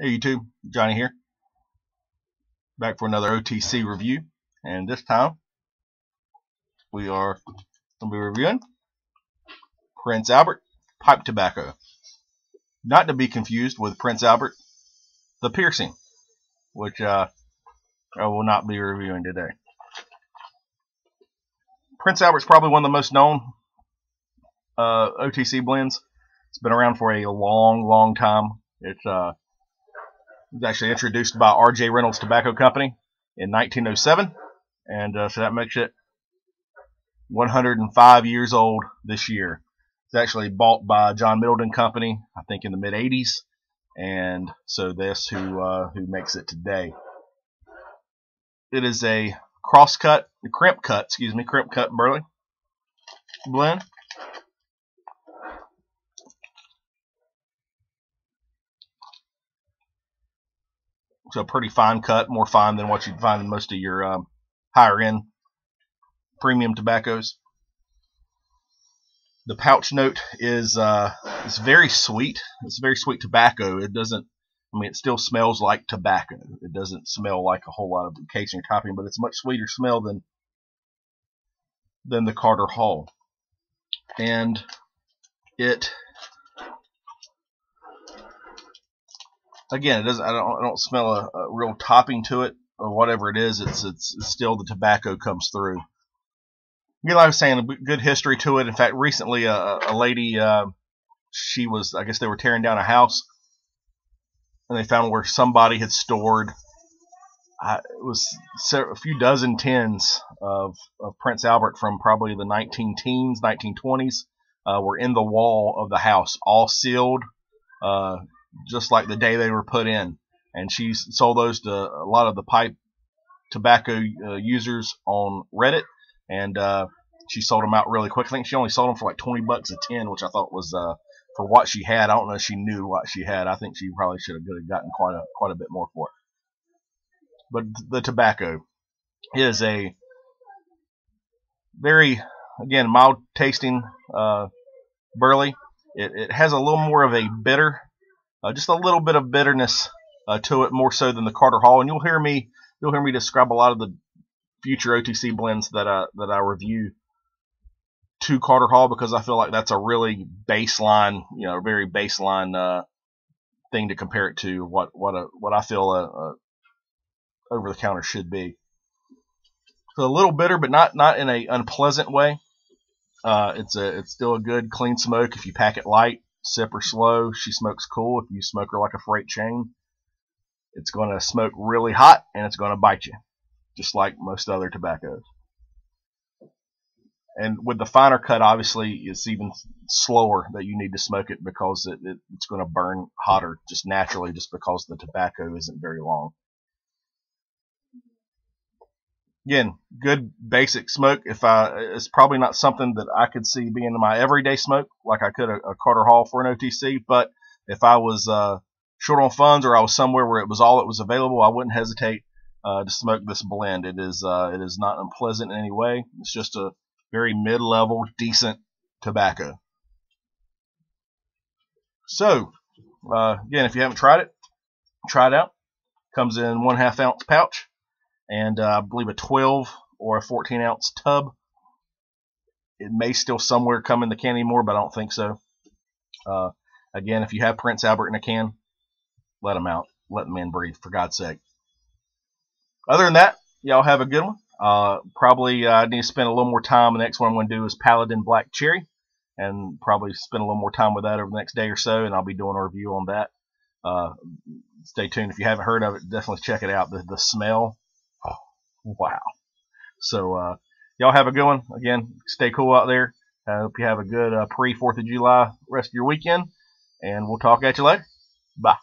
Hey YouTube, Johnny here, back for another OTC review, and this time we are going to be reviewing Prince Albert pipe tobacco, not to be confused with Prince Albert the piercing, which I will not be reviewing today. Prince Albert's probably one of the most known OTC blends. It's been around for a long time. It was actually introduced by R.J. Reynolds Tobacco Company in 1907, and so that makes it 105 years old this year. It's actually bought by John Middleton Company, I think, in the mid 80s, and so that's who makes it today. It is a crimp cut burley blend. So pretty fine cut, more fine than what you'd find in most of your higher end premium tobaccos. The pouch note is very sweet. It's very sweet tobacco. It doesn't, it still smells like tobacco. It doesn't smell like a whole lot of casing or topping, but it's a much sweeter smell than the Carter Hall. And it, again, it doesn't. I don't smell a real topping to it or whatever it is. It's still the tobacco comes through. Again, like I was saying, a good history to it. In fact, recently a lady, she was, I guess they were tearing down a house, and they found where somebody had stored, it was a few dozen tins of Prince Albert from probably the 19-teens, 1920s, were in the wall of the house, all sealed, just like the day they were put in. And she sold those to a lot of the pipe tobacco users on Reddit, and she sold them out really quick. I think she only sold them for like $20 a tin, which I thought was for what she had. I don't know if she knew what she had. I think she probably should have gotten quite a bit more for it. But the tobacco is a very, again, mild tasting burley. It has a little more of a bitter, just a little bit of bitterness to it, more so than the Carter Hall. And you'll hear me describe a lot of the future OTC blends that I review to Carter Hall, because I feel like that's a really baseline, very baseline thing to compare it to what I feel a over the counter should be. So a little bitter, but not in a unpleasant way. It's still a good clean smoke if you pack it light. Sip her slow, she smokes cool. If you smoke her like a freight train, it's going to smoke really hot and it's going to bite you, just like most other tobaccos. And with the finer cut, obviously, it's even slower that you need to smoke it, because it's going to burn hotter just naturally, just because the tobacco isn't very long. Again, good basic smoke. It's probably not something that I could see being in my everyday smoke like I could a Carter Hall for an OTC. But if I was short on funds, or I was somewhere where it was all that was available, I wouldn't hesitate to smoke this blend. It is not unpleasant in any way. It's just a very mid-level, decent tobacco. So, again, if you haven't tried it, try it out. Comes in 1/2 ounce pouch, and I believe a 12 or a 14 ounce tub. It may still somewhere come in the can anymore, but I don't think so. Again, if you have Prince Albert in a can, let them out. Let the man breathe, for God's sake. Other than that, y'all have a good one. Probably I need to spend a little more time. The next one I'm going to do is Paladin Black Cherry, and probably spend a little more time with that over the next day or so, and I'll be doing a review on that. Stay tuned. If you haven't heard of it, definitely check it out. The smell, oh, wow. So y'all have a good one. Again, stay cool out there. I hope you have a good pre-4th of July rest of your weekend, and we'll talk at you later. Bye.